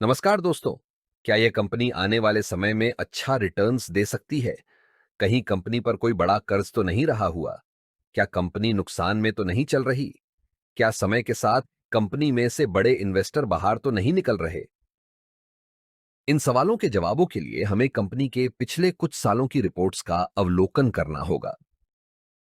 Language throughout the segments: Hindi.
नमस्कार दोस्तों। क्या यह कंपनी आने वाले समय में अच्छा रिटर्न्स दे सकती है? कहीं कंपनी पर कोई बड़ा कर्ज तो नहीं रहा हुआ? क्या कंपनी नुकसान में तो नहीं चल रही? क्या समय के साथ कंपनी में से बड़े इन्वेस्टर बाहर तो नहीं निकल रहे? इन सवालों के जवाबों के लिए हमें कंपनी के पिछले कुछ सालों की रिपोर्ट्स का अवलोकन करना होगा।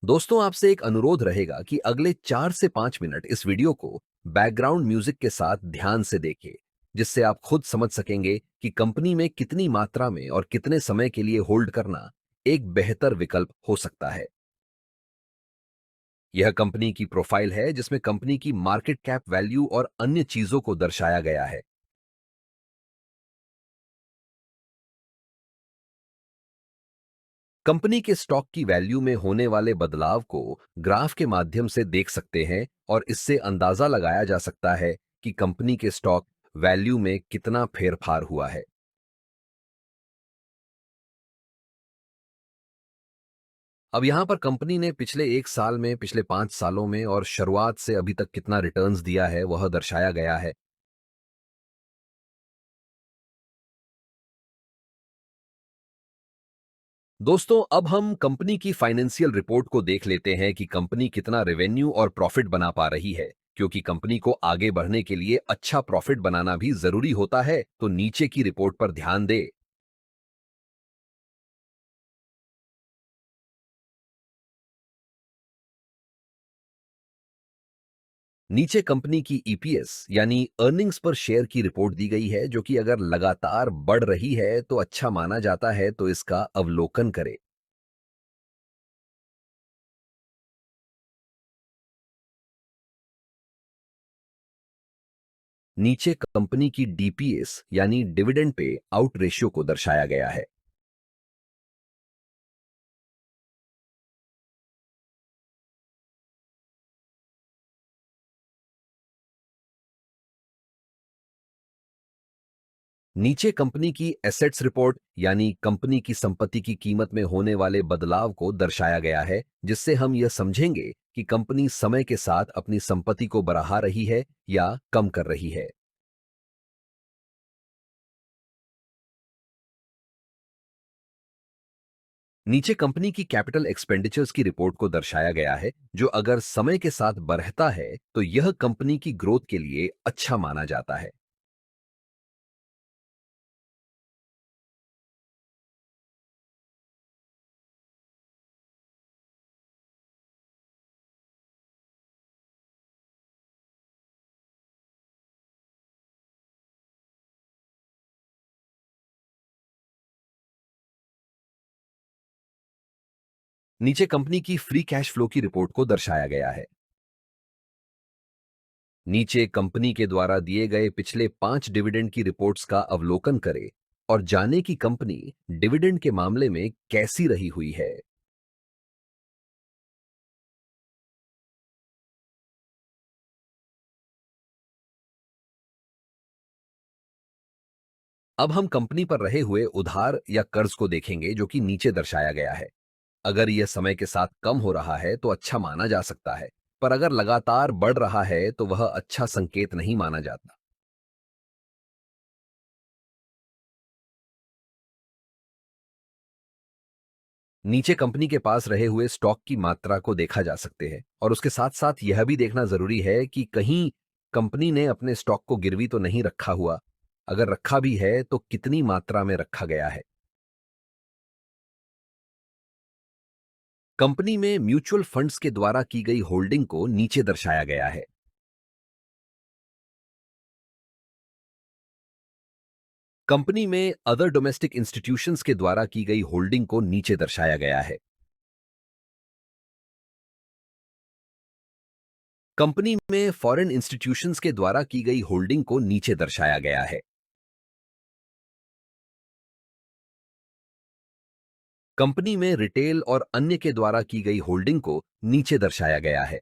दोस्तों, आपसे एक अनुरोध रहेगा कि अगले 4 से 5 मिनट इस वीडियो को बैकग्राउंड म्यूजिक के साथ ध्यान से देखें, जिससे आप खुद समझ सकेंगे कि कंपनी में कितनी मात्रा में और कितने समय के लिए होल्ड करना एक बेहतर विकल्प हो सकता है। यह कंपनी की प्रोफाइल है, जिसमें कंपनी की मार्केट कैप वैल्यू और अन्य चीजों को दर्शाया गया है। कंपनी के स्टॉक की वैल्यू में होने वाले बदलाव को ग्राफ के माध्यम से देख सकते हैं और इससे अंदाजा लगाया जा सकता है कि कंपनी के स्टॉक वैल्यू में कितना फेरफार हुआ है। अब यहां पर कंपनी ने पिछले 1 साल में, पिछले 5 सालों में और शुरुआत से अभी तक कितना रिटर्न्स दिया है वह दर्शाया गया है। दोस्तों, अब हम कंपनी की फाइनेंशियल रिपोर्ट को देख लेते हैं कि कंपनी कितना रेवेन्यू और प्रॉफिट बना पा रही है। क्योंकि कंपनी को आगे बढ़ने के लिए अच्छा प्रॉफिट बनाना भी जरूरी होता है, तो नीचे की रिपोर्ट पर ध्यान दे। नीचे कंपनी की ईपीएस यानी अर्निंग्स पर शेयर की रिपोर्ट दी गई है, जो कि अगर लगातार बढ़ रही है तो अच्छा माना जाता है, तो इसका अवलोकन करें। नीचे कंपनी की डीपीएस यानी डिविडेंड पे आउट रेशियो को दर्शाया गया है। नीचे कंपनी की एसेट्स रिपोर्ट यानी कंपनी की संपत्ति की कीमत में होने वाले बदलाव को दर्शाया गया है, जिससे हम यह समझेंगे कि कंपनी समय के साथ अपनी संपत्ति को बढ़ा रही है या कम कर रही है। नीचे कंपनी की कैपिटल एक्सपेंडिचर्स की रिपोर्ट को दर्शाया गया है, जो अगर समय के साथ बढ़ता है तो यह कंपनी की ग्रोथ के लिए अच्छा माना जाता है। नीचे कंपनी की फ्री कैश फ्लो की रिपोर्ट को दर्शाया गया है। नीचे कंपनी के द्वारा दिए गए पिछले 5 डिविडेंड की रिपोर्ट्स का अवलोकन करें और जाने कि कंपनी डिविडेंड के मामले में कैसी रही हुई है। अब हम कंपनी पर रहे हुए उधार या कर्ज को देखेंगे, जो कि नीचे दर्शाया गया है। अगर यह समय के साथ कम हो रहा है तो अच्छा माना जा सकता है, पर अगर लगातार बढ़ रहा है तो वह अच्छा संकेत नहीं माना जाता। नीचे कंपनी के पास रहे हुए स्टॉक की मात्रा को देखा जा सकते हैं और उसके साथ साथ यह भी देखना जरूरी है कि कहीं कंपनी ने अपने स्टॉक को गिरवी तो नहीं रखा हुआ। अगर रखा भी है तो कितनी मात्रा में रखा गया है। कंपनी में म्यूचुअल फंड्स के द्वारा की गई होल्डिंग को नीचे दर्शाया गया है। कंपनी में अदर डोमेस्टिक इंस्टीट्यूशंस के द्वारा की गई होल्डिंग को नीचे दर्शाया गया है। कंपनी में फॉरेन इंस्टीट्यूशंस के द्वारा की गई होल्डिंग को नीचे दर्शाया गया है। कंपनी में रिटेल और अन्य के द्वारा की गई होल्डिंग को नीचे दर्शाया गया है।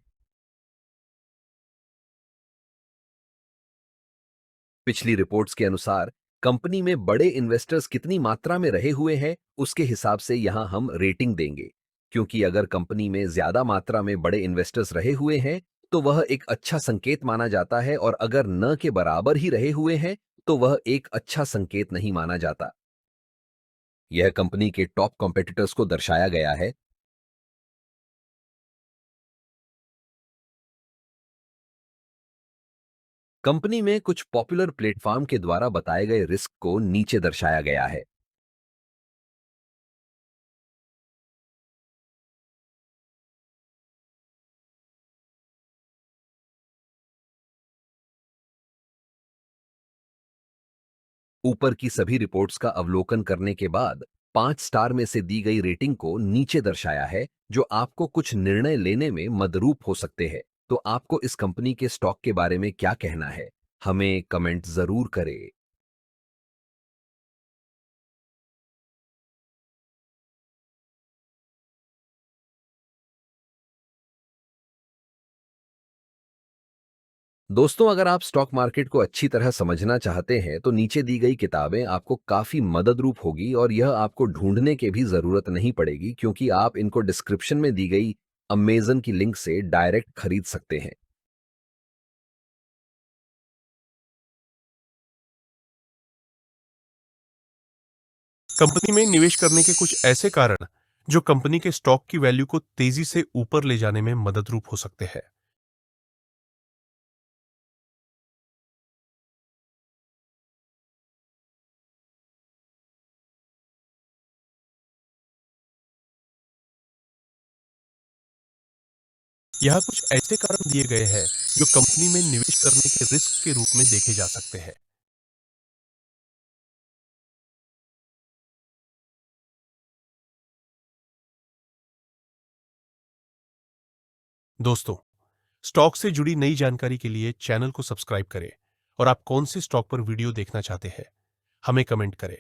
पिछली रिपोर्ट्स के अनुसार कंपनी में बड़े इन्वेस्टर्स कितनी मात्रा में रहे हुए हैं, उसके हिसाब से यहां हम रेटिंग देंगे। क्योंकि अगर कंपनी में ज्यादा मात्रा में बड़े इन्वेस्टर्स रहे हुए हैं तो वह एक अच्छा संकेत माना जाता है, और अगर न के बराबर ही रहे हुए हैं तो वह एक अच्छा संकेत नहीं माना जाता। यह कंपनी के टॉप कॉम्पिटिटर्स को दर्शाया गया है। कंपनी में कुछ पॉपुलर प्लेटफॉर्म के द्वारा बताए गए रिस्क को नीचे दर्शाया गया है। ऊपर की सभी रिपोर्ट्स का अवलोकन करने के बाद 5 स्टार में से दी गई रेटिंग को नीचे दर्शाया है, जो आपको कुछ निर्णय लेने में मदरूप हो सकते हैं। तो आपको इस कंपनी के स्टॉक के बारे में क्या कहना है? हमें कमेंट जरूर करें। दोस्तों, अगर आप स्टॉक मार्केट को अच्छी तरह समझना चाहते हैं तो नीचे दी गई किताबें आपको काफी मददरूप होगी, और यह आपको ढूंढने की भी जरूरत नहीं पड़ेगी, क्योंकि आप इनको डिस्क्रिप्शन में दी गई अमेजन की लिंक से डायरेक्ट खरीद सकते हैं। कंपनी में निवेश करने के कुछ ऐसे कारण जो कंपनी के स्टॉक की वैल्यू को तेजी से ऊपर ले जाने में मददरूप हो सकते हैं। यहाँ कुछ ऐसे कारण दिए गए हैं जो कंपनी में निवेश करने के रिस्क के रूप में देखे जा सकते हैं। दोस्तों, स्टॉक से जुड़ी नई जानकारी के लिए चैनल को सब्सक्राइब करें और आप कौन से स्टॉक पर वीडियो देखना चाहते हैं, हमें कमेंट करें।